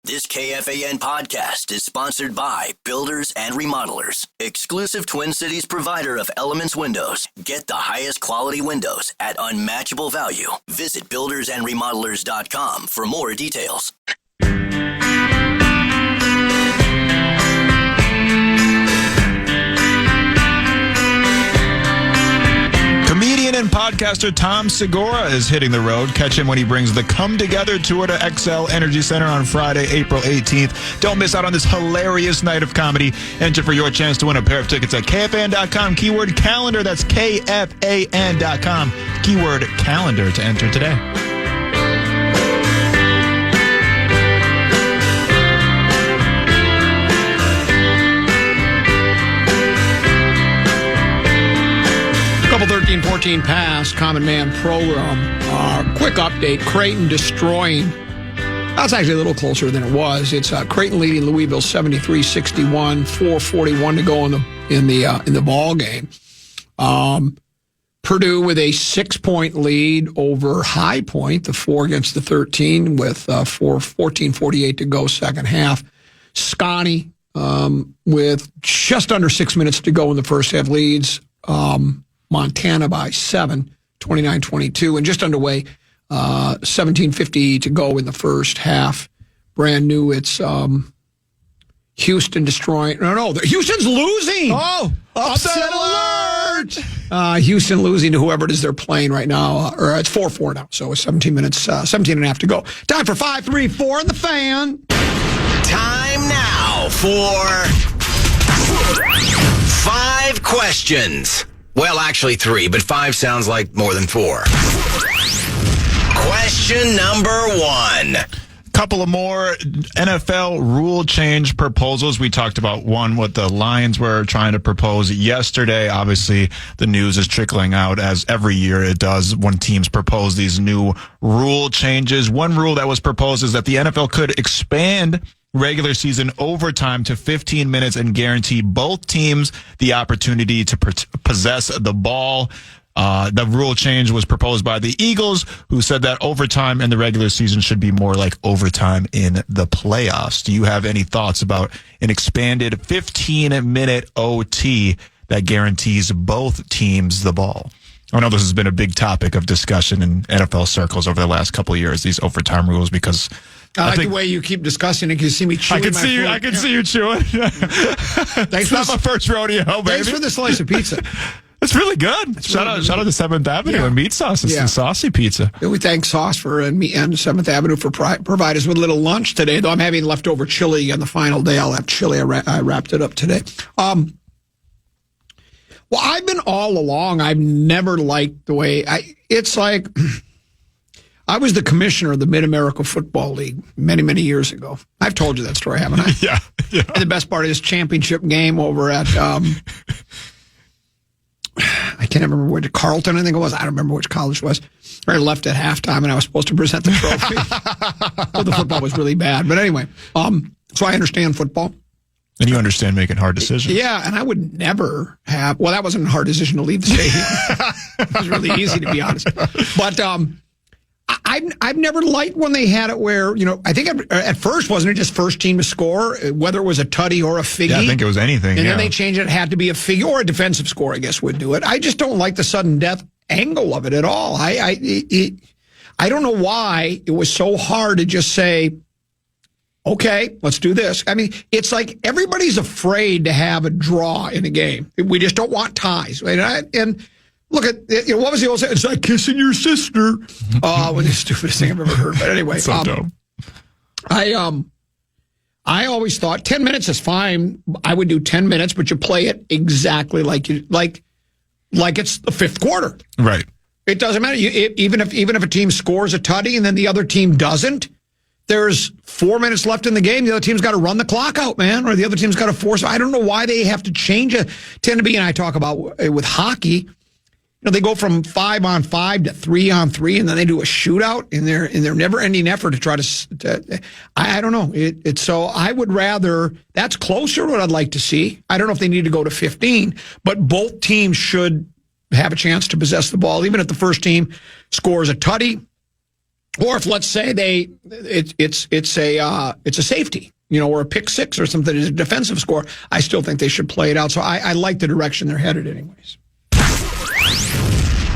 This KFAN podcast is sponsored by Builders and Remodelers, exclusive Twin Cities provider of Elements Windows. Get the highest quality windows at unmatchable value. Visit buildersandremodelers.com for more details. Comedian and podcaster Tom Segura is hitting the road. Catch him when he brings the Come Together Tour to XL Energy Center on Friday, April 18th. Don't miss out on this hilarious night of comedy. Enter for your chance to win a pair of tickets at KFAN.com. Keyword calendar. That's KFAN.com. Keyword calendar to enter today. Couple 13-14 pass, Common Man program. Quick update, Creighton destroying. That's actually a little closer than it was. It's Creighton leading Louisville 73-61, 4:41 to go in the ball game. Purdue with a 6-point lead over High Point, the 4 against the 13, with 14:48 to go second half. Scotty with just under 6 minutes to go in the first half leads Montana by 7, 29-22, and just underway, 17:50 to go in the first half. Brand new, it's Houston destroying. No, Houston's losing. Oh, upset alert! Houston losing to whoever it is they're playing right now, or it's 4-4 now, so it's 17 minutes, 17 and a half to go. Time for 5-3-4 in the fan. Time now for 5 questions. Well, actually 3, but 5 sounds like more than 4. Question number 1. Couple of more NFL rule change proposals. We talked about one, what the Lions were trying to propose yesterday. Obviously, the news is trickling out as every year it does when teams propose these new rule changes. One rule that was proposed is that the NFL could expand regular season overtime to 15 minutes and guarantee both teams the opportunity to possess the ball. The rule change was proposed by the Eagles, who said that overtime in the regular season should be more like overtime in the playoffs. Do you have any thoughts about an expanded 15-minute OT that guarantees both teams the ball? I know this has been a big topic of discussion in NFL circles over the last couple of years, these overtime rules, because I like the way you keep discussing it. You see me chewing. I can see you chewing. It's not my first rodeo, baby. Thanks for the slice of pizza. It's really good. Shout out to 7th Avenue and Meat Sauce. It's some saucy pizza. We thank Sauce for and 7th Avenue for providing us with a little lunch today. Though I'm having leftover chili on the final day. I'll have chili. I wrapped it up today. Well, I've been all along. I've never liked the way it's like. I was the commissioner of the Mid-America Football League many years ago. I've told you that story, haven't I? Yeah. And the best part of this championship game over at, I can't remember which, Carleton, I think it was. I don't remember which college it was. I left at halftime, and I was supposed to present the trophy. Well, the football was really bad. But anyway, so I understand football. And you understand making hard decisions. Yeah, and I would never have, well, that wasn't a hard decision to leave the stadium. It was really easy, to be honest. But, I've never liked when they had it where, I think at first, wasn't it just first team to score, whether it was a tutty or a figgy? Yeah, I think it was anything. And then they changed it. It had to be a figgy or a defensive score, I guess, would do it. I just don't like the sudden death angle of it at all. I don't know why it was so hard to just say, okay, let's do this. I mean, it's like everybody's afraid to have a draw in a game. We just don't want ties. And look at, what was the old saying? It's like kissing your sister. The stupidest thing I've ever heard. But anyway, so dumb. I always thought 10 minutes is fine. I would do 10 minutes, but you play it exactly like it's the fifth quarter. Right. It doesn't matter. Even if a team scores a tutty and then the other team doesn't, there's 4 minutes left in the game. The other team's got to run the clock out, man, or the other team's got to force. I don't know why they have to change it. Tend to be, and I talk about with hockey. They go from 5-on-5 to 3-on-3, and then they do a shootout in their never-ending effort to try to I don't know. It's so I would rather, that's closer to what I'd like to see. I don't know if they need to go to 15, but both teams should have a chance to possess the ball, even if the first team scores a tutty. Or if, let's say, it's a safety, or a pick six or something, is a defensive score, I still think they should play it out. So I like the direction they're headed anyways.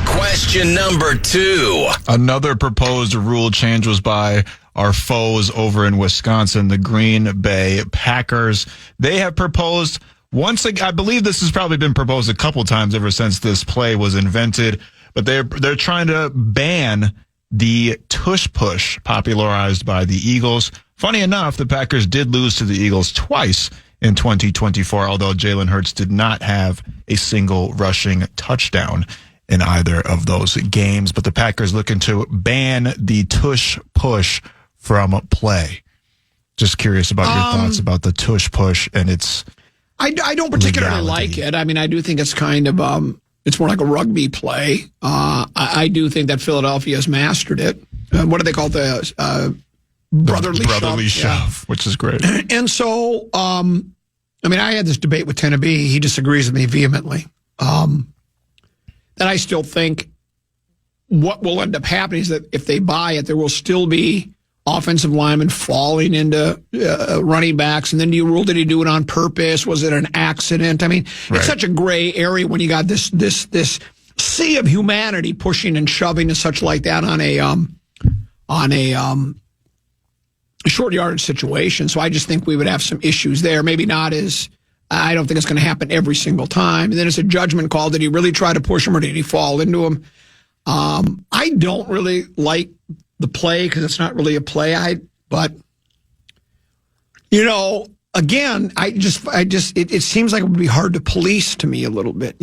Question number 2. Another proposed rule change was by our foes over in Wisconsin, the Green Bay Packers. They have proposed once again, I believe this has probably been proposed a couple times ever since this play was invented, but they're trying to ban the tush push popularized by the Eagles. Funny enough, the Packers did lose to the Eagles twice in 2024, although Jalen Hurts did not have a single rushing touchdown in either of those games. But the Packers looking to ban the tush push from play. Just curious about your thoughts about the tush push and its I don't particularly like it. I mean, I do think it's kind of it's more like a rugby play. I do think that Philadelphia has mastered it. What do they call the brotherly shove, which is great. And so, I had this debate with Teneby. He disagrees with me vehemently. That I still think what will end up happening is that if they buy it, there will still be offensive linemen falling into running backs. And then do you rule, did he do it on purpose? Was it an accident? I mean, right. It's such a gray area when you got this sea of humanity pushing and shoving and such like that on a short yardage situation. So I just think we would have some issues there. Maybe not as, I don't think it's going to happen every single time. And then it's a judgment call. Did he really try to push him or did he fall into him? I don't really like the play because it's not really a play. But again, it seems like it would be hard to police to me a little bit.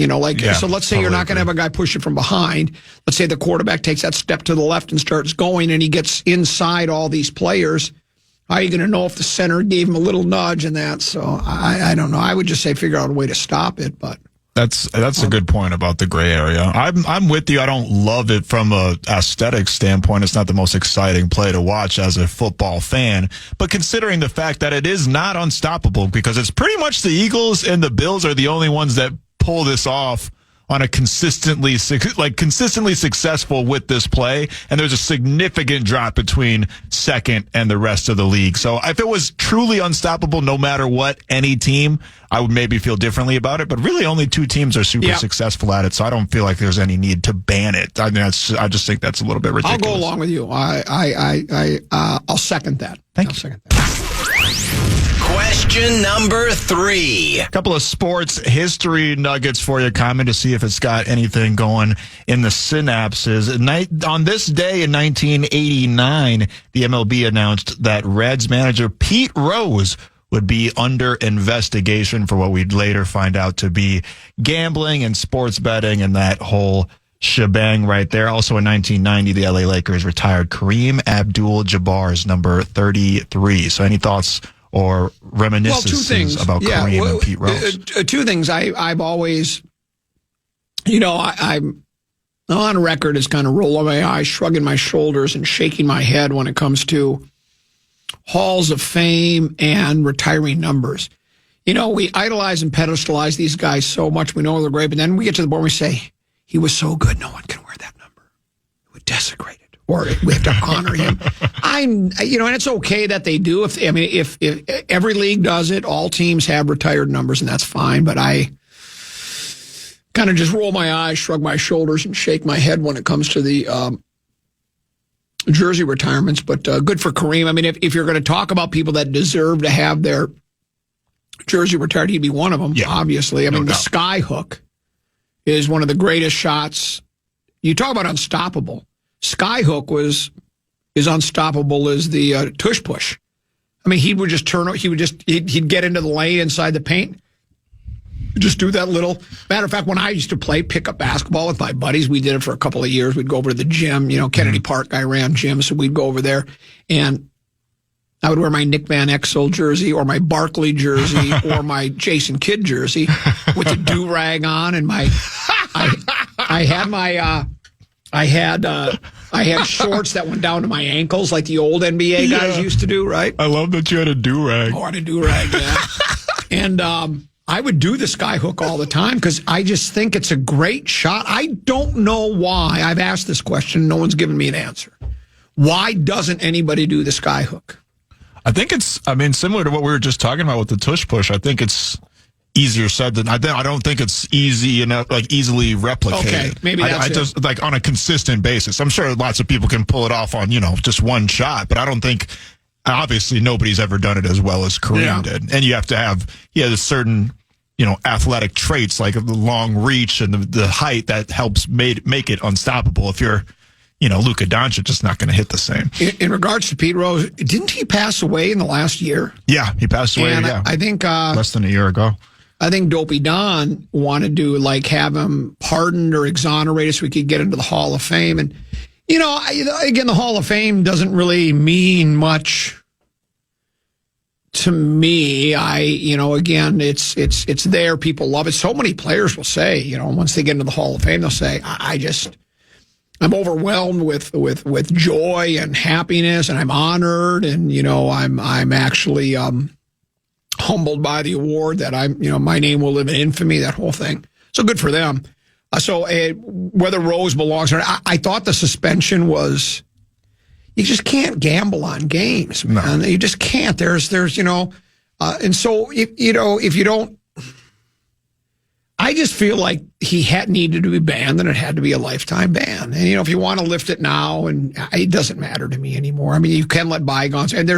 So let's say you're not going to have a guy push it from behind. Let's say the quarterback takes that step to the left and starts going and he gets inside all these players. How are you going to know if the center gave him a little nudge and that? So I don't know. I would just say figure out a way to stop it, but. That's a good point about the gray area. I'm with you. I don't love it from a aesthetic standpoint. It's not the most exciting play to watch as a football fan. But considering the fact that it is not unstoppable, because it's pretty much the Eagles and the Bills are the only ones that pull this off on a consistently successful with this play, and there's a significant drop between second and the rest of the league. So if it was truly unstoppable, no matter what, any team, I would maybe feel differently about it. But really, only 2 teams are super successable at it, so I don't feel like there's any need to ban it. I just think that's a little bit ridiculous. I'll go along with you. I'll second that. Thank you. Question number 3. A couple of sports history nuggets for you, Common, to see if it's got anything going in the synapses. On this day in 1989, the MLB announced that Reds manager Pete Rose would be under investigation for what we'd later find out to be gambling and sports betting and that whole shebang right there. Also in 1990, the LA Lakers retired Kareem Abdul-Jabbar's number 33. So any thoughts or reminiscences about Kareem and Pete Rose? 2 things. I've always, I'm on record as kind of rolling my eyes, shrugging my shoulders, and shaking my head when it comes to halls of fame and retiring numbers. We idolize and pedestalize these guys so much. We know they're great, but then we get to the board and we say, he was so good, no one can wear that number. It would desecrate it. Or we have to honor him. And it's okay that they do. If every league does it, all teams have retired numbers, and that's fine. But I kind of just roll my eyes, shrug my shoulders, and shake my head when it comes to the jersey retirements. But good for Kareem. I mean, if you're going to talk about people that deserve to have their jersey retired, he'd be one of them, obviously. I mean, the sky hook is one of the greatest shots. You talk about unstoppable. Skyhook is unstoppable as the tush push. I mean, he would just he'd get into the lane inside the paint, just do that little. Matter of fact, when I used to play pickup basketball with my buddies, we did it for a couple of years. We'd go over to the gym. Kennedy Park, I ran gyms, so we'd go over there, and I would wear my Nick Van Exel jersey or my Barkley jersey or my Jason Kidd jersey with the do-rag on, and I had shorts that went down to my ankles like the old NBA guys used to do, right? I love that you had a do-rag. Oh, I had a do-rag, yeah. And I would do the skyhook all the time because I just think it's a great shot. I don't know why. I've asked this question. No one's given me an answer. Why doesn't anybody do the sky hook? I think similar to what we were just talking about with the tush push. I think it's easier said than I don't think it's easy enough, like easily replicated. Okay, maybe that's I just like on a consistent basis. I'm sure lots of people can pull it off on, just one shot, but I don't think, obviously nobody's ever done it as well as Kareem did. And you have to have, certain, athletic traits like the long reach and the height that helps make it unstoppable. If you're, Luka Doncic, just not going to hit the same. In regards to Pete Rose, didn't he pass away in the last year? Yeah, he passed away. And I think less than a year ago. I think Dopey Don wanted to have him pardoned or exonerated so we could get into the Hall of Fame. And again, the Hall of Fame doesn't really mean much to me. Again, it's there. People love it. So many players will say, once they get into the Hall of Fame, they'll say, I'm overwhelmed with joy and happiness, and I'm honored, and I'm actually humbled by the award that my name will live in infamy. That whole thing. So good for them. Whether Rose belongs or not, I thought the suspension was. You just can't gamble on games, man. No. You just can't. There's and so if you don't. I just feel like he needed to be banned, and it had to be a lifetime ban. And, if you want to lift it now, and it doesn't matter to me anymore. I mean, you can let bygones. And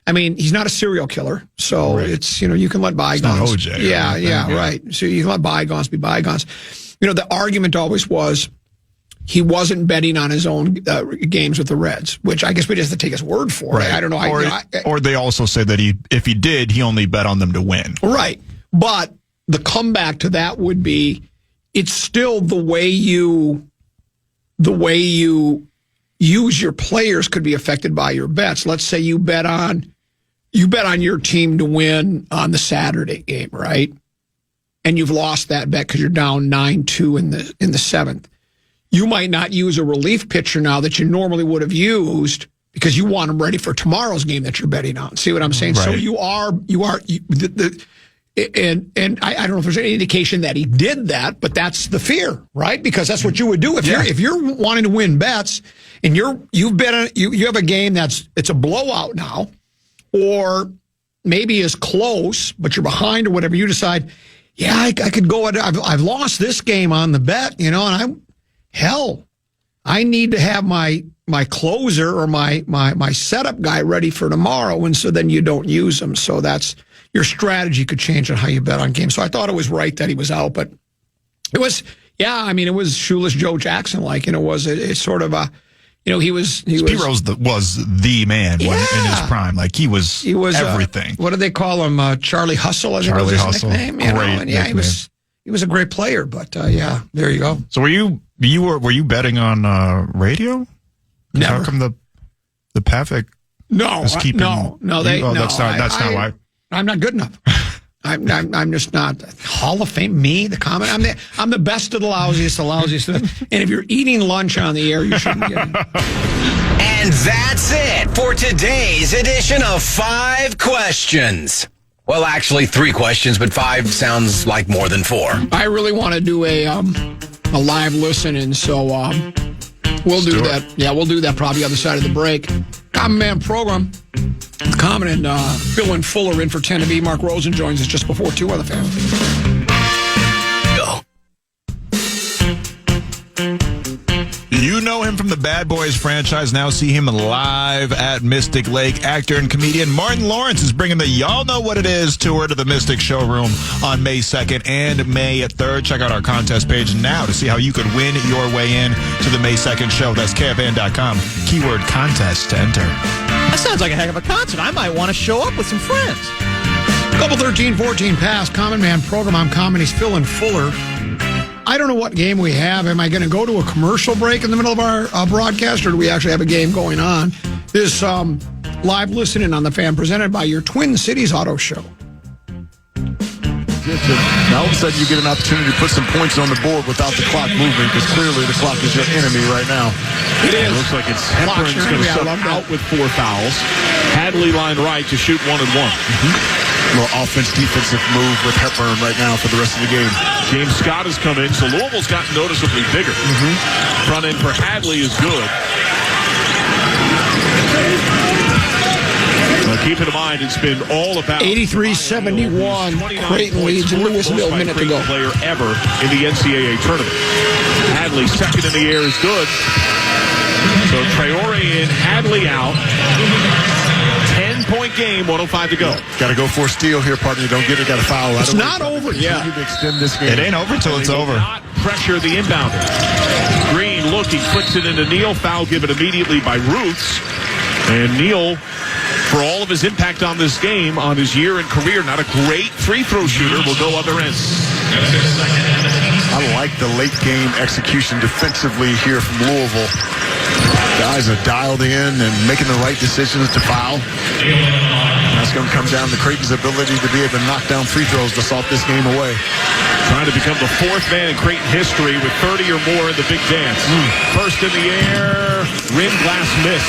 he's not a serial killer. So it's, you can let bygones. It's not OJ. Yeah, right. So you can let bygones be bygones. The argument always was he wasn't betting on his own games with the Reds, which I guess we just have to take his word for. Right. I don't know. Or they also say that if he did, he only bet on them to win. Right. But the comeback to that would be, it's still the way you use your players could be affected by your bets. Let's say you bet on your team to win on the Saturday game, right? And you've lost that bet because you're down 9-2 in the seventh. You might not use a relief pitcher now that you normally would have used because you want them ready for tomorrow's game that you're betting on. See what I'm saying? Right. So And I don't know if there's any indication that he did that, but that's the fear, right? Because that's what you would do if you're wanting to win bets, and you have a game it's a blowout now, or maybe is close, but you're behind or whatever. You decide, I could go. I've lost this game on the bet, and I need to have my closer or my setup guy ready for tomorrow, and so then you don't use them. So that's. Your strategy could change on how you bet on games. So I thought it was right that he was out, but it was, it was Shoeless Joe Jackson like, it's sort of a, he was. Pete Rose was the man in his prime. Like he was everything. What do they call him? Charlie Hustle, I think was his nickname. Great nickname. He was a great player, but there you go. So were you betting on radio? Never. How come the Pavic? No, that's not why. I'm not good enough. I'm just not. Hall of Fame, me, the comment. I'm the best of the lousiest, And if you're eating lunch on the air, you shouldn't get it. And that's it for today's edition of 5 Questions. Well, actually 3 questions, but 5 sounds like more than 4. I really want to do a live listen, and so we'll do that. Yeah, we'll do that probably on the side of the break. Common Man program. Common and Phil and Fuller in for 10 to be. Mark Rosen joins us just before 2 on the Fan. Go. You know him from the Bad Boys franchise. Now see him live at Mystic Lake. Actor and comedian Martin Lawrence is bringing the Y'all Know What It Is tour to the Mystic Showroom on May 2nd and May 3rd. Check out our contest page now to see how you could win your way in to the May 2nd show. That's KFAN.com. Keyword contest to enter. That sounds like a heck of a concert. I might want to show up with some friends. Couple 13-14 past. Common Man program. I'm Comedy's Phil and Fuller. I don't know what game we have. Am I going to go to a commercial break in the middle of our broadcast, or do we actually have a game going on? This live listening on the Fan presented by your Twin Cities Auto Show. Now all of a sudden you get an opportunity to put some points on the board without the clock moving, because clearly the clock is your enemy right now. It is. It looks like it's Hepburn's going to start out with 4 fouls. Hadley lined right to shoot 1 and 1. A little offense-defensive move with Hepburn right now for the rest of the game. James Scott has come in, so Louisville's gotten noticeably bigger. Front end for Hadley is good. Keep in mind, it's been all about 83-71. Creighton leads in Louisville a minute to go. Player ever in the NCAA tournament. Hadley second in the air is good. So Traore in, Hadley out. 10-point game, 1:05 to go. Got to go for a steal here, partner. You don't get it, got to foul. It's not over yet. To extend this game. It ain't over till it's over. Not pressure the inbounder. Green looking, flicks it into Neal. Foul given immediately by Roots. And Neal, for all of his impact on this game, on his year and career, not a great free throw shooter, will go other end. I like the late game execution defensively here from Louisville. Guys are dialed in and making the right decisions to foul. That's going to come down to Creighton's ability to be able to knock down free throws to salt this game away. Trying to become the fourth man in Creighton history with 30 or more in the big dance. First in the air, rim glass miss.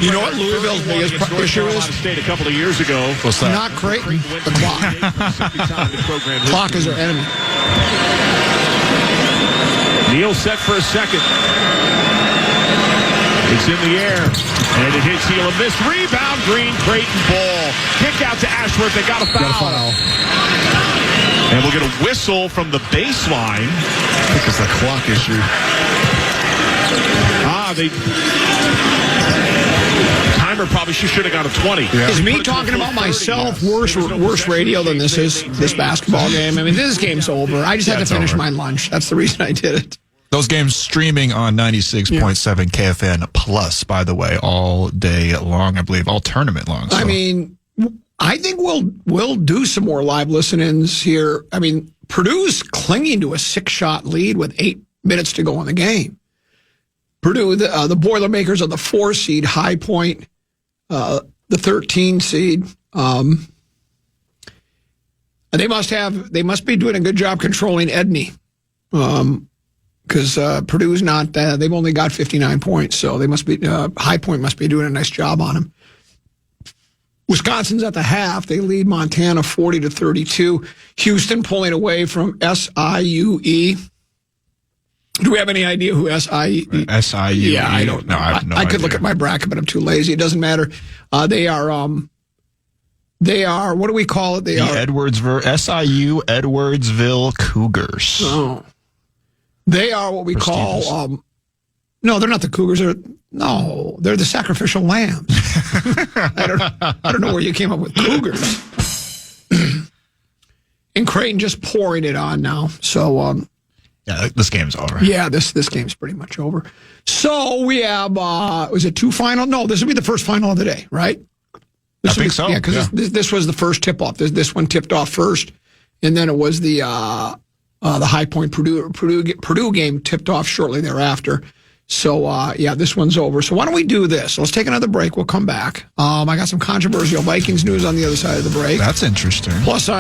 You know what Louisville's biggest issue is? State a couple of years ago. What's that? Not Creighton, the clock. Clock is their enemy. Neal set for a second. It's in the air. And it hits Heel. A missed rebound. Green, Creighton ball. Kick out to Ashworth. They got a foul. And we'll get a whistle from the baseline. I think it's the clock issue. Timer probably should have got a 20. Yeah. Is me talking about myself worse radio than this basketball game? I mean, this game's over. I just had to finish my lunch. That's the reason I did it. Those games streaming on 96.7 KFAN Plus, by the way, all day long, I believe, all tournament long. So. I mean, I think we'll do some more live listen-ins here. I mean, Purdue's clinging to a 6-shot lead with 8 minutes to go in the game. Purdue, the Boilermakers are the 4 seed, High Point, the 13 seed. They must be doing a good job controlling Edney, because Purdue's not. They've only got 59 points, so they must be. High Point must be doing a nice job on him. Wisconsin's at the half. They lead Montana 40-32. Houston pulling away from SIUE. Do we have any idea who SIUE? SIUE. Yeah, I don't know. No, I have no I could idea. look at my bracket, but I'm too lazy. It doesn't matter. They are. What do we call it? They are SIU Edwardsville Cougars. Oh. They are what we call. No, they're not the Cougars. They're the sacrificial lambs. I don't know where you came up with Cougars. And Creighton just pouring it on now. So. Yeah, this game's over. Yeah, this game's pretty much over. So we have, was it 2 final? No, this will be the first final of the day, right? I think so. Yeah, because this was the first tip-off. This one tipped off first, and then it was the High Point Purdue game tipped off shortly thereafter. So, this one's over. So why don't we do this? Let's take another break. We'll come back. I got some controversial Vikings news on the other side of the break. That's interesting. Plus, there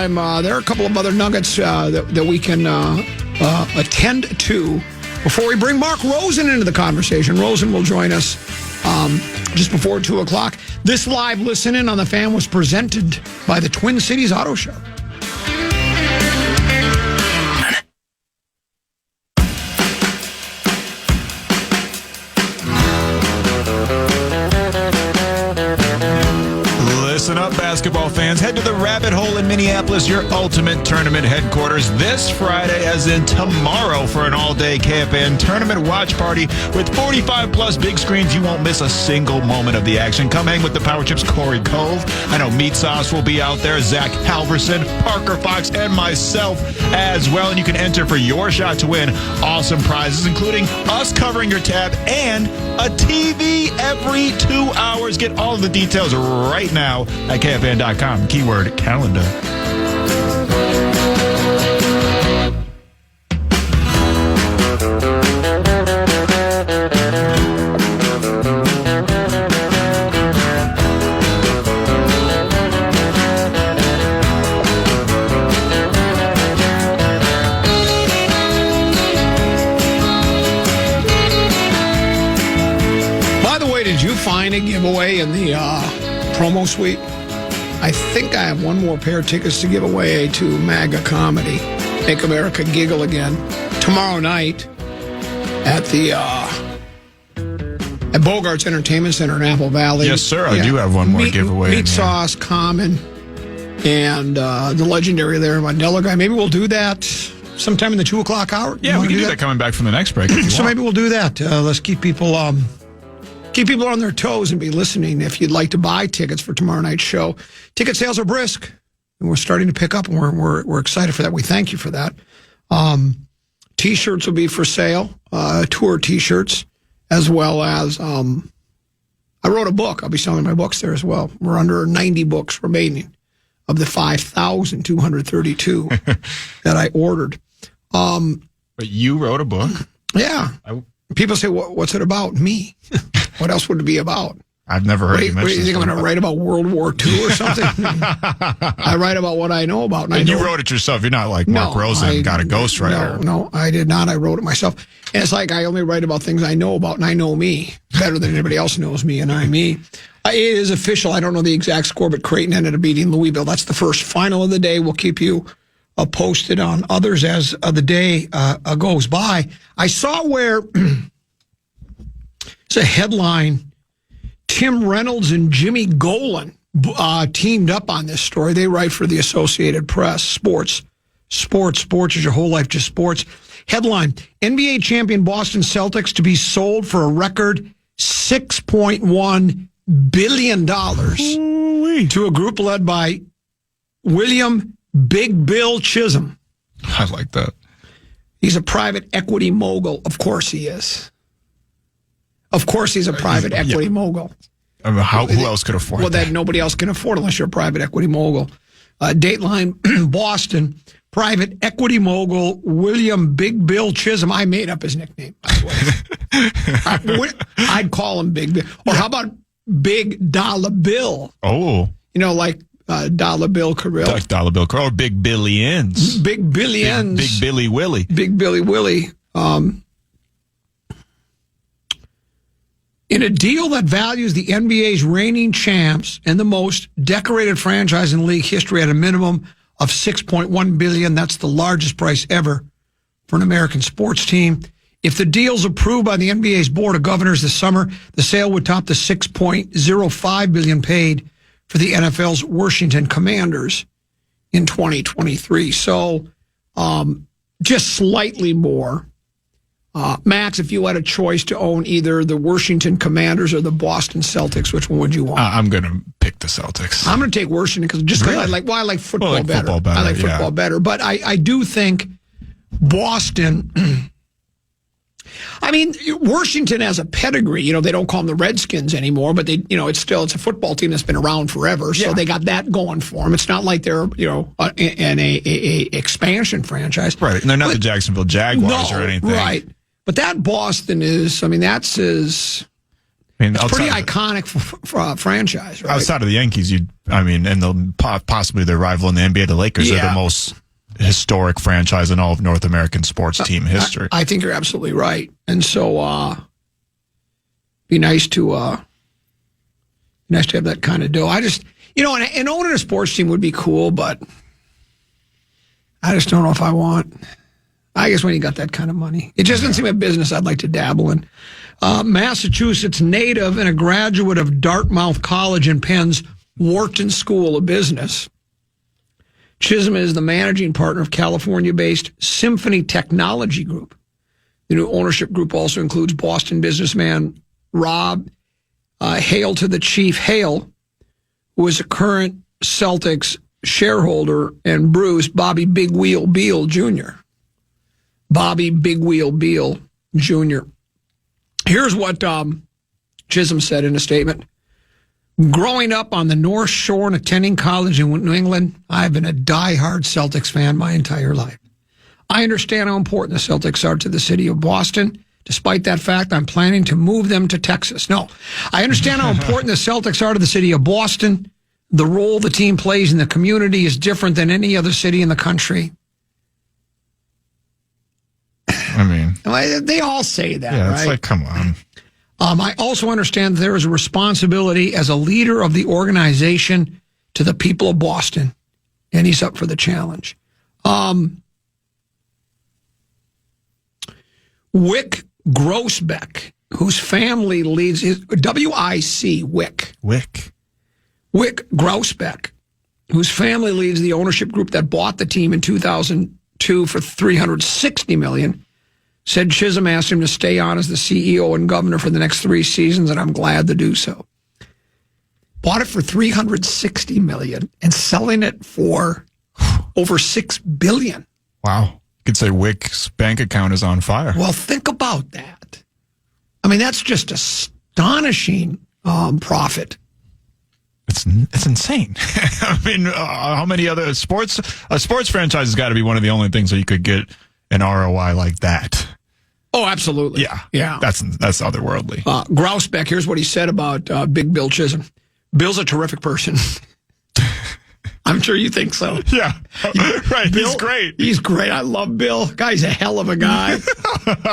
are a couple of other nuggets that we can attend to before we bring Mark Rosen into the conversation. Rosen will join us just before 2 o'clock. This live listen-in on the Fan was presented by the Twin Cities Auto Show. Listen up, basketball fans. Head to the Rabbit Hole in Minneapolis, your ultimate tournament headquarters, this Friday, as in tomorrow, for an all-day KFAN tournament watch party with 45-plus big screens. You won't miss a single moment of the action. Come hang with the Power Chips Corey Cove. I know Meat Sauce will be out there, Zach Halverson, Parker Fox, and myself as well. And you can enter for your shot to win awesome prizes, including us covering your tab and a TV every 2 hours. Get all of the details right now at KFAN.com. Keyword calendar. By the way, did you find a giveaway in the promo suite? I think I have one more pair of tickets to give away to MAGA Comedy, Make America Giggle Again, tomorrow night at the At Bogart's Entertainment Center in Apple Valley. Yes, sir. I do have one more giveaway. Meat Sauce, Common, and the legendary there, Mandela guy. Maybe we'll do that sometime in the 2 o'clock hour. Yeah, we can do that coming back from the next break. So maybe we'll do that. Let's keep people on their toes and be listening. If you'd like to buy tickets for tomorrow night's show, ticket sales are brisk, and we're starting to pick up, and we're excited for that. We thank you for that. T-shirts will be for sale, tour T-shirts, as well as I wrote a book. I'll be selling my books there as well. We're under 90 books remaining of the 5,232 that I ordered. But you wrote a book? Yeah. People say, what's it about? Me. What else would it be about? I've never heard you mention. You think I'm going to write about World War II or something? I write about what I know about. And you wrote it yourself. You're not like Mark Rosen, got a ghostwriter. No, I did not. I wrote it myself. And it's like I only write about things I know about, and I know me better than anybody else knows me, and I'm me. It is official. I don't know the exact score, but Creighton ended up beating Louisville. That's the first final of the day. We'll keep you posted on others as the day goes by. I saw where it's a headline. Tim Reynolds and Jimmy Golan teamed up on this story. They write for the Associated Press. Sports is your whole life, just sports. Headline, NBA champion Boston Celtics to be sold for a record $6.1 billion to a group led by William Big Bill Chisholm. I like that. He's a private equity mogul. Of course he is. Of course he's a private equity mogul. I mean, who else could afford that? Well, that nobody else can afford unless you're a private equity mogul. Dateline, Boston, private equity mogul William Big Bill Chisholm. I made up his nickname, by the way. I'd call him Big Bill. Or how about Big Dollar Bill? Oh. You know, like Dollar Bill Carrill. Like Dollar Bill Carrill. Or Big Billy Ends. Big Billy Ends. Big Billy Willie. Big Billy Willie. In a deal that values the NBA's reigning champs and the most decorated franchise in league history at a minimum of $6.1 billion, that's the largest price ever for an American sports team. If the deal's approved by the NBA's Board of Governors this summer, the sale would top the $6.05 billion paid for the NFL's Washington Commanders in 2023. So just slightly more. Max, if you had a choice to own either the Washington Commanders or the Boston Celtics, which one would you want? I'm going to pick the Celtics. I'm going to take Washington because I like football better. I like football better. But I do think Boston. I mean, Washington has a pedigree. You know, they don't call them the Redskins anymore, but they, you know, it's a football team that's been around forever. So they got that going for them. It's not like they're, an expansion franchise. Right. And they're not the Jacksonville Jaguars or anything. Right. But that Boston is, it's pretty iconic franchise, right? Outside of the Yankees, and possibly their rival in the NBA, the Lakers, are the most historic franchise in all of North American sports team history. I think you're absolutely right. And so, be nice to have that kind of dough. I just, and owning a sports team would be cool, but I just don't know if I want. I guess when you got that kind of money. It just doesn't seem a business I'd like to dabble in. Massachusetts native and a graduate of Dartmouth College and Penn's Wharton School of Business. Chisholm is the managing partner of California-based Symphony Technology Group. The new ownership group also includes Boston businessman Rob Hale to the Chief Hale, who is a current Celtics shareholder, and Bruce Bobby Big Wheel Beal Jr. Bobby Big Wheel Beal Jr. Here's what Chisholm said in a statement. Growing up on the North Shore and attending college in New England, I've been a diehard Celtics fan my entire life. I understand how important the Celtics are to the city of Boston. Despite that fact, I'm planning to move them to Texas. No, I understand how important the Celtics are to the city of Boston. The role the team plays in the community is different than any other city in the country. They all say that, right? It's like, come on. I also understand there is a responsibility as a leader of the organization to the people of Boston, and he's up for the challenge. Wick Grossbeck whose family leads WIC, Wick Grousbeck, whose family leads the ownership group that bought the team in 2002 for $360 million, said Chisholm asked him to stay on as the CEO and governor for the next 3 seasons, and I'm glad to do so. Bought it for $360 million and selling it for over $6 billion. Wow. You could say Wick's bank account is on fire. Well, think about that. I mean, that's just astonishing profit. It's insane. I mean, how many other sports franchise has got to be one of the only things where you could get an ROI like that. Oh, absolutely. Yeah. That's otherworldly. Grousbeck, here's what he said about Big Bill Chisholm. Bill's a terrific person. I'm sure you think so. Yeah, right. Bill, he's great. He's great. I love Bill. Guy's a hell of a guy.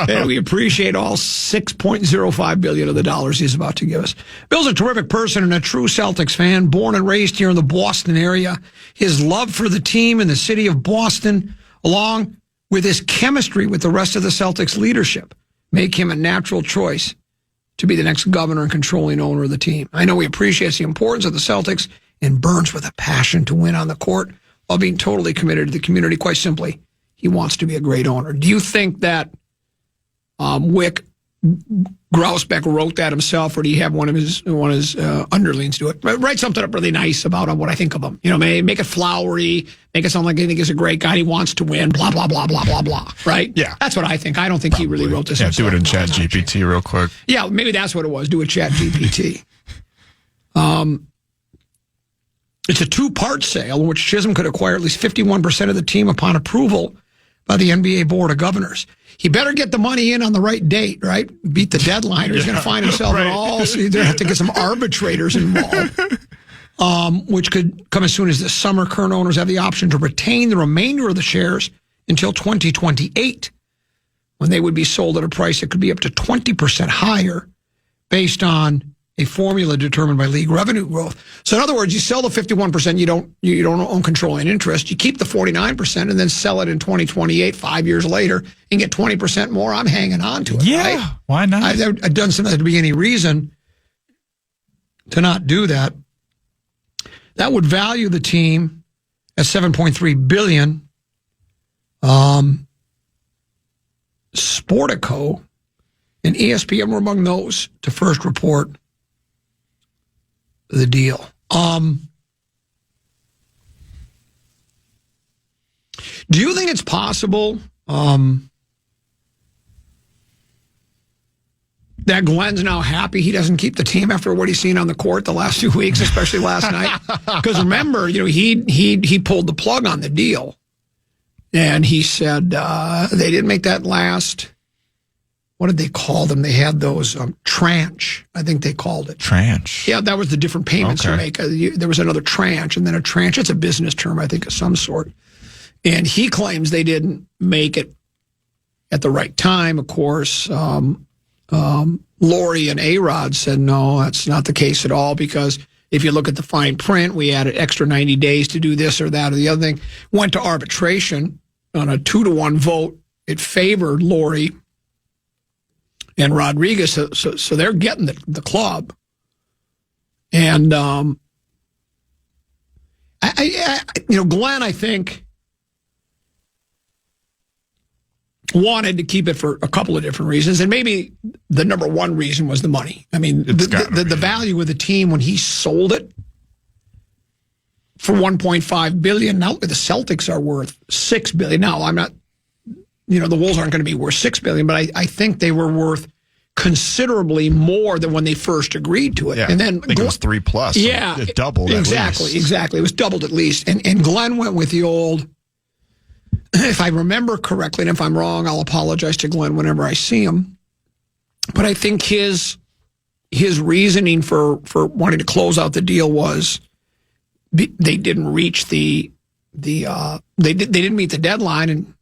And we appreciate all $6.05 billion of the dollars he's about to give us. Bill's a terrific person and a true Celtics fan, born and raised here in the Boston area. His love for the team and the city of Boston, along with his chemistry with the rest of the Celtics leadership, make him a natural choice to be the next governor and controlling owner of the team. I know he appreciates the importance of the Celtics and burns with a passion to win on the court while being totally committed to the community. Quite simply, he wants to be a great owner. Do you think that Wick Grousbeck wrote that himself, or do you have one of his underlings do it? Write something up really nice about what I think of him. You know, make it flowery, make it sound like I think he's a great guy. He wants to win. Blah blah blah blah blah blah. Right? Yeah, that's what I think. I don't think he really wrote this. Yeah, himself. do it in Chat GPT real quick. Yeah, maybe that's what it was. Do a Chat GPT. It's a 2-part sale in which Chisholm could acquire at least 51% of the team upon approval by the NBA Board of Governors. He better get the money in on the right date, right? Beat the deadline, or he's going to find himself in all. So you have to get some arbitrators involved, which could come as soon as this summer. Current owners have the option to retain the remainder of the shares until 2028, when they would be sold at a price that could be up to 20% higher based on a formula determined by league revenue growth. So in other words, you sell the 51%, you don't own controlling interest. You keep the 49% and then sell it in 2028, 5 years later, and get 20% more. I'm hanging on to it. Yeah, right? Why not? I've done something to be any reason to not do that. That would value the team at $7.3 billion. Sportico and ESPN were among those to first report the deal. Do you think it's possible that Glenn's now happy he doesn't keep the team after what he's seen on the court the last 2 weeks, especially last night? Because remember, he pulled the plug on the deal, and he said they didn't make that last. What did they call them? They had those tranche, I think they called it. Tranche? Yeah, that was the different payments you make. There was another tranche, and then a tranche. It's a business term, I think, of some sort. And he claims they didn't make it at the right time, of course. Lori and A-Rod said, no, that's not the case at all, because if you look at the fine print, we added extra 90 days to do this or that or the other thing. Went to arbitration on a 2-1 vote. It favored Lori and Rodriguez, so they're getting the club. And Glenn, I think, wanted to keep it for a couple of different reasons, and maybe the number one reason was the money. I mean, the value of the team when he sold it for $1.5 billion. Now the Celtics are worth $6 billion. Now I'm not. The Wolves aren't going to be worth $6 billion, but I think they were worth considerably more than when they first agreed to it. Yeah, and then I think it was 3+. Yeah, it doubled. Exactly. It was doubled at least. And Glenn went with the old. If I remember correctly, and if I'm wrong, I'll apologize to Glenn whenever I see him. But I think his reasoning for wanting to close out the deal was they didn't reach they didn't meet the deadline, and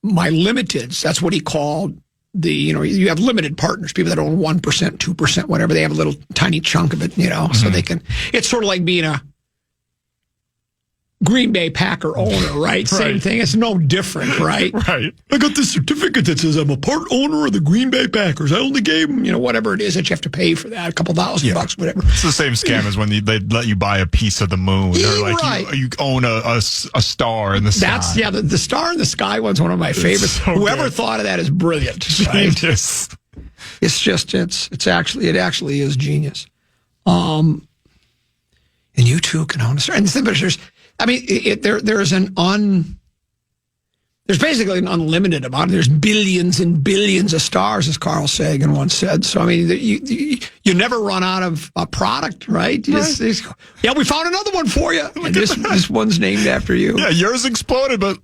my limiteds, that's what he called you have limited partners, people that own 1%, 2%, whatever. They have a little tiny chunk of it, so they can, it's sort of like being Green Bay Packer owner, right? Same thing. It's no different, right? Right. I got this certificate that says I'm a part owner of the Green Bay Packers. I only gave them, whatever it is that you have to pay for that, a couple $1,000, whatever. It's the same scam as when they let you buy a piece of the moon, or like you own a star in the sky. The star in the sky one's one of my favorites. So Whoever good. thought of that is brilliant. Right? Genius. It actually is genius. And you too can own a star. And the thing, but there's basically an unlimited amount. There's billions and billions of stars, as Carl Sagan once said. So, you never run out of a product, right? We found another one for you. And this one's named after you. Yeah, yours exploded, but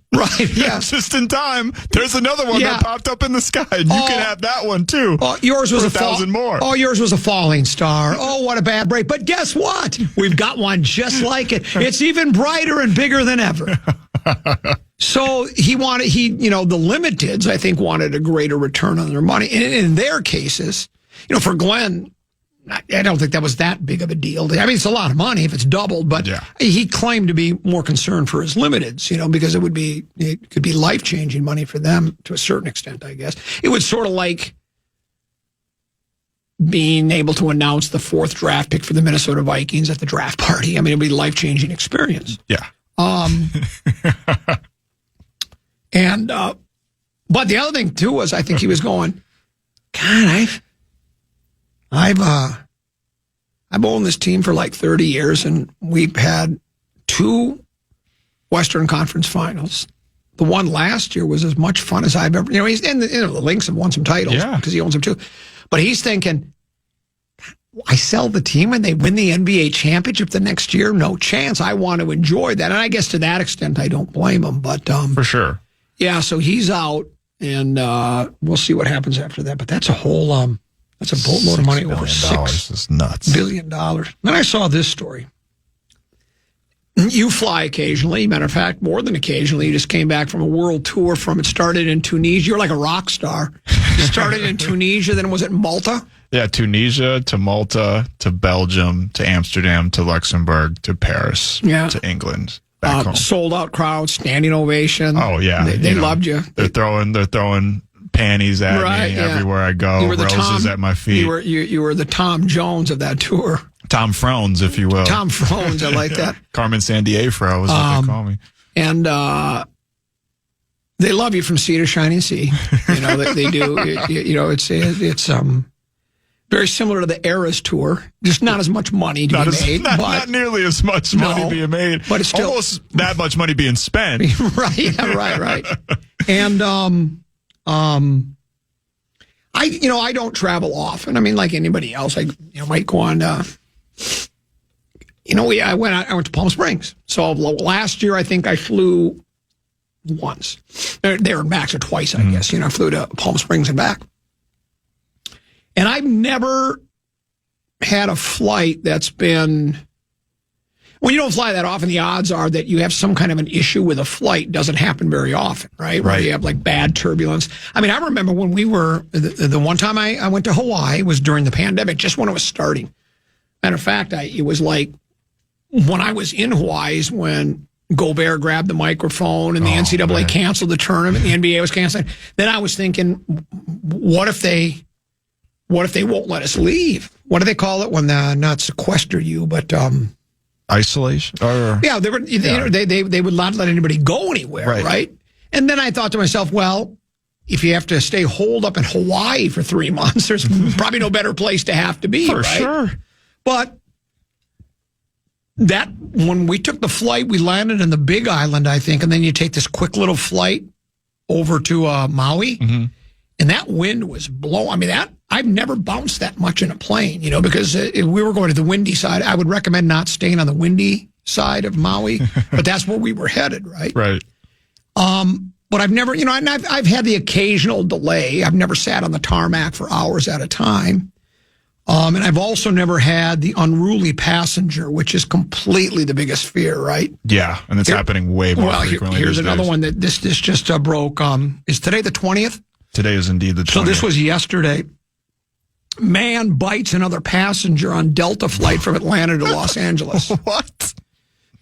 just in time, there's another one that popped up in the sky. And you can have that one, too. Yours was 1,000 more. Yours was a falling star. Oh, what a bad break. But guess what? We've got one just like it. It's even brighter and bigger than ever. So the limiteds, I think, wanted a greater return on their money. And in their cases, for Glenn, I don't think that was that big of a deal. It's a lot of money if it's doubled, but he claimed to be more concerned for his limiteds, because it could be life-changing money for them to a certain extent, I guess. It was sort of like being able to announce the 4th draft pick for the Minnesota Vikings at the draft party. It'd be a life-changing experience. Yeah. But the other thing too was, I think he was going, God, I've owned this team for like 30 years, and we've had 2 Western Conference Finals. The one last year was as much fun as I've ever. He's the Lynx have won some titles because he owns them too. But he's thinking, I sell the team and they win the NBA championship the next year? No chance. I want to enjoy that. And I guess to that extent, I don't blame him. But for sure. Yeah, so he's out, and we'll see what happens after that. But that's a whole, that's a boatload of money, over $6 nuts. billion. Then I saw this story. You fly occasionally. Matter of fact, more than occasionally. You just came back from a world tour it started in Tunisia. You're like a rock star. You started in Tunisia, then was it Malta? Yeah, Tunisia to Malta to Belgium to Amsterdam to Luxembourg to Paris to England. Back home. Sold out crowd, standing ovation. Oh yeah, they loved you. They're throwing panties at me everywhere I go. You were roses at my feet. You were the Tom Jones of that tour. Tom Frones, if you will. Tom Frones, I like that. Carmen Sandiego is what they call me. And they love you from sea to shining sea. They do. It's very similar to the Eras tour, just not as much money to be made. Not nearly as much money being made, but it's still almost that much money being spent. right. And I don't travel often. Like anybody else, I might go on. I went to Palm Springs. So last year, I think I flew once, there and back, or twice, I guess. I flew to Palm Springs and back. And I've never had a flight that's been, when you don't fly that often, the odds are that you have some kind of an issue with a flight. Doesn't happen very often, right? Where you have like bad turbulence. I remember when we were, the one time I went to Hawaii was during the pandemic, just when it was starting. Matter of fact, it was like when I was in Hawaii is when Gobert grabbed the microphone and the NCAA canceled the tournament, the NBA was canceling. Then I was thinking, what if they won't let us leave? What do they call it when not sequester you, but isolation? They were. They would not let anybody go anywhere, right? And then I thought to myself, well, if you have to stay holed up in Hawaii for 3 months, there's probably no better place to have to be, for right? Sure. But when we took the flight, we landed in the Big Island, I think, and then you take this quick little flight over to Maui. Mm-hmm. And that wind was blowing. I've never bounced that much in a plane, because if we were going to the windy side, I would recommend not staying on the windy side of Maui, but that's where we were headed, right? Right. But I've never, and I've had the occasional delay. I've never sat on the tarmac for hours at a time. And I've also never had the unruly passenger, which is completely the biggest fear, right? Yeah, and it's happening way more frequently. Here's another days. one that this just broke. Is today the 20th? Today is indeed the 20th. So this was yesterday. Man bites another passenger on Delta flight from Atlanta to Los Angeles. What?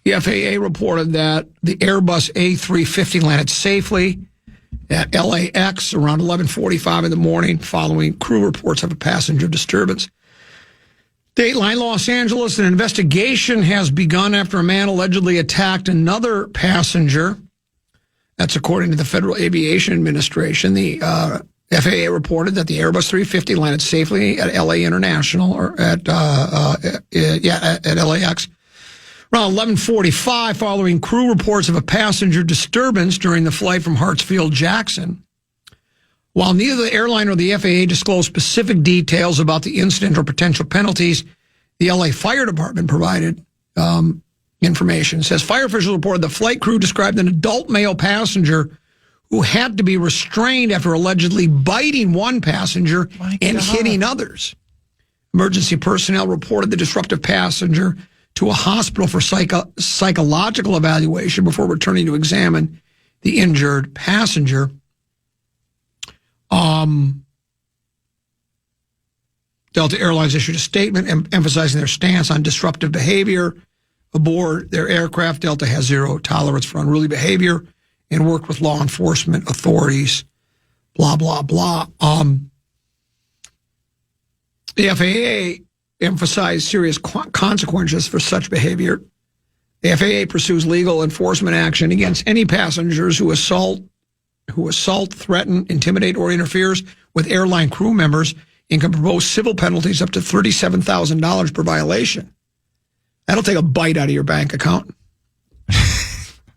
The FAA reported that the Airbus A350 landed safely at LAX around 11:45 in the morning following crew reports of a passenger disturbance. Dateline Los Angeles, an investigation has begun after a man allegedly attacked another passenger. That's according to the Federal Aviation Administration. The FAA reported that the Airbus 350 landed safely at LA International, or at LAX. Around 11:45, following crew reports of a passenger disturbance during the flight from Hartsfield-Jackson. While neither the airline or the FAA disclosed specific details about the incident or potential penalties, the LA Fire Department provided information. It says fire officials reported the flight crew described an adult male passenger who had to be restrained after allegedly biting one passenger and hitting others. Emergency personnel reported the disruptive passenger to a hospital for psychological evaluation before returning to examine the injured passenger. Delta Airlines issued a statement emphasizing their stance on disruptive behavior aboard their aircraft. Delta has zero tolerance for unruly behavior and worked with law enforcement authorities, blah, blah, blah. The FAA emphasized serious consequences for such behavior. The FAA pursues legal enforcement action against any passengers who assault, threaten, intimidate, or interferes with airline crew members and can propose civil penalties up to $37,000 per violation. That'll take a bite out of your bank account.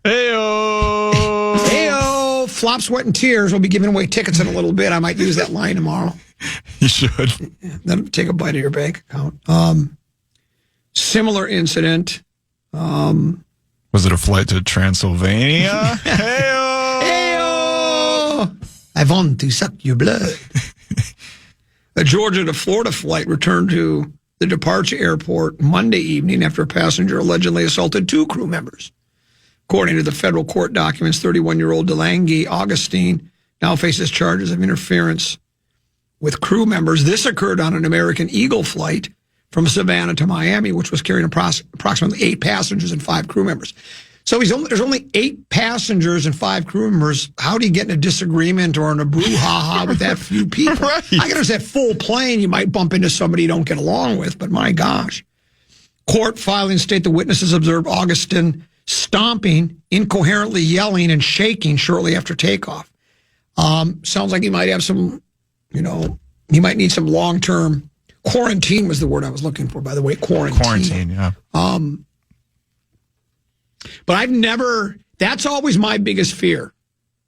Hey-o! Hey-o! Flop, sweat, and tears. We'll be giving away tickets in a little bit. I might use that line tomorrow. You should. That'll take a bite of your bank account. Similar incident. Was it a flight to Transylvania? Hey-o! Hey-o! I want to suck your blood. A Georgia to Florida flight returned to the departure airport Monday evening after a passenger allegedly assaulted two crew members. According to the federal court documents, 31-year-old DeLange Augustine now faces charges of interference with crew members. This occurred on an American Eagle flight from Savannah to Miami, which was carrying approximately 8 passengers and 5 crew members. So there's only 8 passengers and 5 crew members. How do you get in a disagreement or in a brouhaha with that few people? Right. I can understand full plane, you might bump into somebody you don't get along with, but my gosh. Court filings state the witnesses observed Augustine stomping, incoherently yelling, and shaking shortly after takeoff. Sounds like he might have some, he might need some long-term quarantine was the word I was looking for, by the way, quarantine. Yeah. But that's always my biggest fear,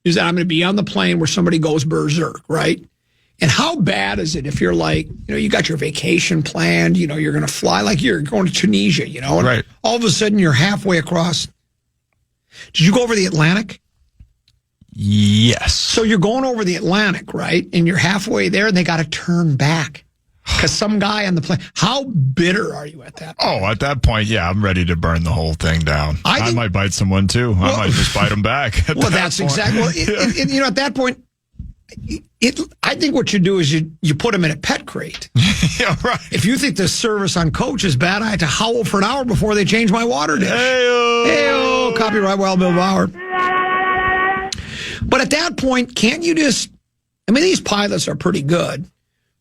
is that I'm going to be on the plane where somebody goes berserk, right? And how bad is it if you're like, you got your vacation planned, you're going to fly, like you're going to Tunisia, and right. All of a sudden you're halfway across. Did you go over the Atlantic? Yes. So you're going over the Atlantic, right? And you're halfway there and they got to turn back because some guy on the plane. How bitter are you at that point? Oh, at that point, yeah, I'm ready to burn the whole thing down. I might bite someone too. I might just bite them back. That's exactly. Well, at that point, I think what you do is you put them in a pet crate. Yeah, right. If you think the service on Coach is bad, I had to howl for an hour before they change my water dish. Hey-o, copyright Wild Bill Bauer. But at that point, can't you just? These pilots are pretty good.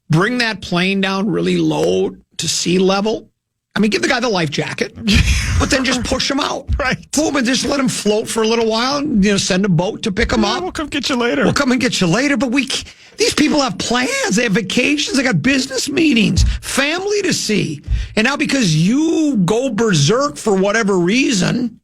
Bring that plane down really low to sea level. Give the guy the life jacket, but then just push him out. Right. Boom, and just let him float for a little while and, send a boat to pick him up. We'll come get you later. We'll come and get you later, but these people have plans. They have vacations. They got business meetings, family to see. And now because you go berserk for whatever reason,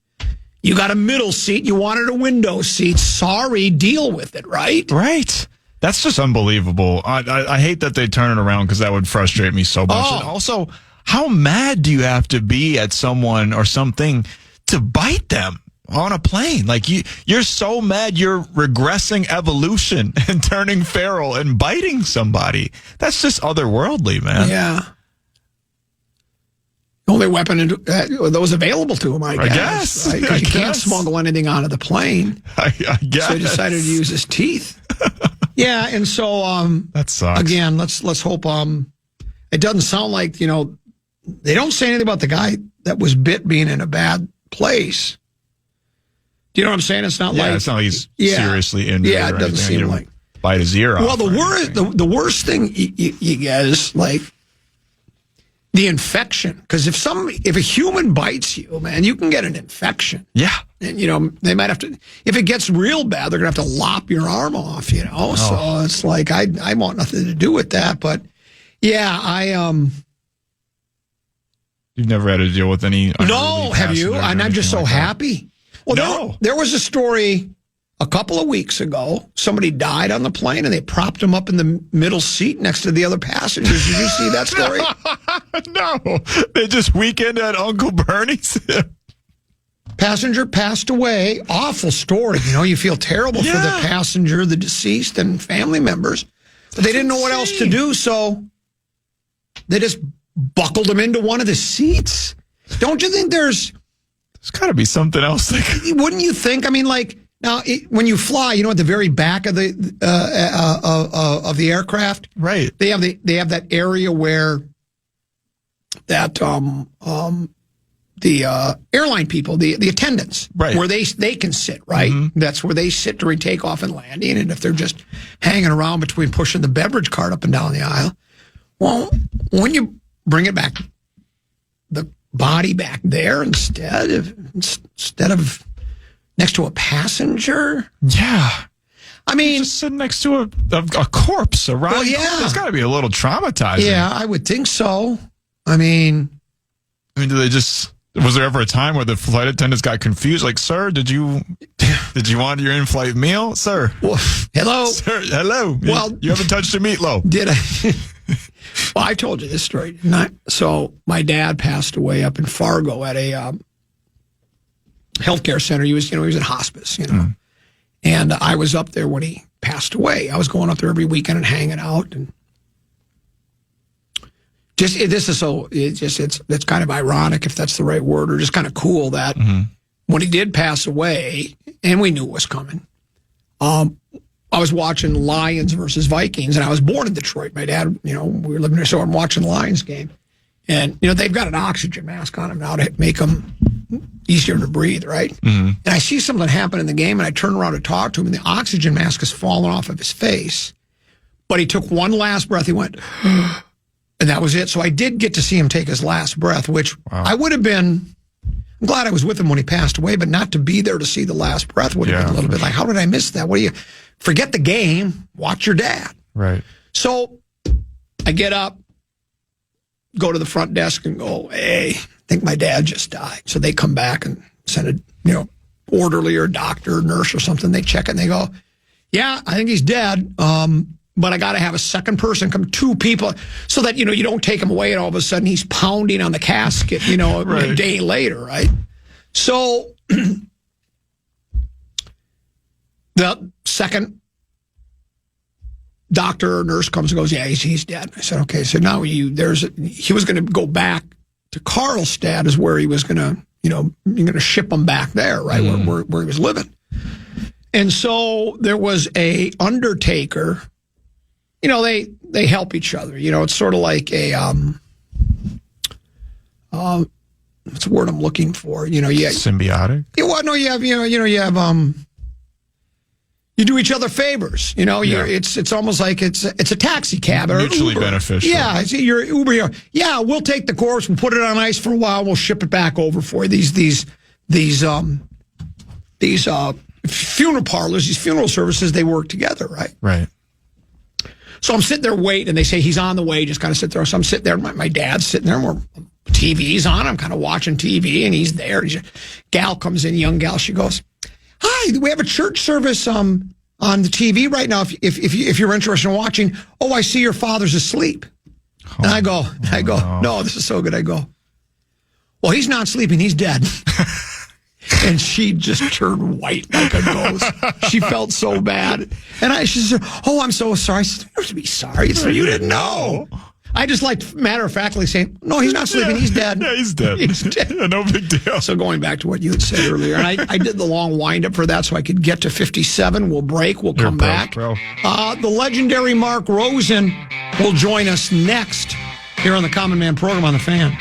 you got a middle seat, you wanted a window seat. Sorry, deal with it, right? Right. That's just unbelievable. I hate that they turn it around because that would frustrate me so much. Oh. And also, how mad do you have to be at someone or something to bite them on a plane? Like you're so mad you're regressing evolution and turning feral and biting somebody. That's just otherworldly, man. Yeah. Only weapon that was available to him, I guess. Right? Because you can't smuggle anything out of the plane. I guess. So he decided to use his teeth. Yeah, and so that sucks. Again, let's hope it doesn't sound like, they don't say anything about the guy that was bit being in a bad place. Do you know what I'm saying? It's not like it's not like he's seriously injured. Yeah, it doesn't seem like bite his ear off. Well, the worst thing you get is like the infection. Because if a human bites you, man, you can get an infection. Yeah. And, they might have to, if it gets real bad, they're going to have to lop your arm off, So it's like, I want nothing to do with that. But, yeah, You've never had to deal with any... No, have you? And I'm just so happy. Well, no. There was a story a couple of weeks ago. Somebody died on the plane, and they propped him up in the middle seat next to the other passengers. Did you see that story? No. They just weekend at Uncle Bernie's. Passenger passed away. Awful story. You feel terrible for the passenger, the deceased, and family members. But they didn't know what else to do, so they just buckled him into one of the seats. Don't you think there's got to be something else? Wouldn't you think? I mean, like, now, when you fly, at the very back of the aircraft, right? They have that area where that the airline people, the attendants, right, where they can sit, right? Mm-hmm. That's where they sit during takeoff and landing, and if they're just hanging around between pushing the beverage cart up and down the aisle, well, when you bring it back, the body back there instead of next to a passenger. Yeah. I mean, you're just sitting next to a corpse, right? Well, yeah. It's got to be a little traumatizing. Yeah, I would think so. I mean, do they just... Was there ever a time where the flight attendants got confused? Like, sir, did you want your in-flight meal, sir? Well, hello, sir. Hello. Well, you haven't touched a meatloaf. Did I? Well, I told you this story, didn't I? So my dad passed away up in Fargo at a healthcare center. He was in hospice, and I was up there when he passed away. I was going up there every weekend and hanging out, and it's kind of ironic, if that's the right word, or just kind of cool that when he did pass away, and we knew it was coming, I was watching Lions versus Vikings, and I was born in Detroit. My dad, we were living there, so I'm watching the Lions game. And, they've got an oxygen mask on him now to make them easier to breathe, right? Mm-hmm. And I see something happen in the game, and I turn around to talk to him, and the oxygen mask is falling off of his face. But he took one last breath. He went, and that was it. So I did get to see him take his last breath, which I would have been... I'm glad I was with him when he passed away, but not to be there to see the last breath would have been a little bit like, how did I miss that? Forget the game, watch your dad. Right. So I get up, go to the front desk and go, hey, I think my dad just died. So they come back and send a, orderly or doctor or nurse or something. They check it and they go, yeah, I think he's dead. But I got to have a second person come, two people, so that, you don't take him away and all of a sudden he's pounding on the casket, right. A day later, right? So the second doctor or nurse comes and goes, yeah, he's dead. I said, okay. So now he was going to go back to Carlstadt is where he was going to, you're going to ship him back there, right? Where he was living. And so there was a undertaker. They help each other. It's sort of like a what's the word I'm looking for? Symbiotic. Yeah, well, no, you have you do each other favors. It's almost like it's a taxi cab or mutually Uber. beneficial. Yeah, you're Uber. Yeah, we'll take the corpse, we'll put it on ice for a while, we'll ship it back over for you. These funeral parlors, these funeral services, they work together, right? Right. So I'm sitting there waiting, and they say he's on the way, just kind of sit there. So I'm sitting there, my dad's sitting there, and TV's on, I'm kind of watching TV, and he's there. Gal comes in, young gal, she goes, hi, we have a church service on the TV right now, if you're interested in watching. Oh, I see your father's asleep. And I go, no, this is so good. I go, well, he's not sleeping, he's dead. And she just turned white like a ghost. She felt so bad. And she said, oh, I'm so sorry. I said, you don't have to be sorry. You didn't know. I just like matter-of-factly saying, no, he's not sleeping. He's dead. Yeah, he's dead. He's dead. Yeah, no big deal. So going back to what you had said earlier, and I did the long wind-up for that so I could get to 57. We'll break. We'll come back. Bro. The legendary Mark Rosen will join us next here on the Common Man program on The Fan.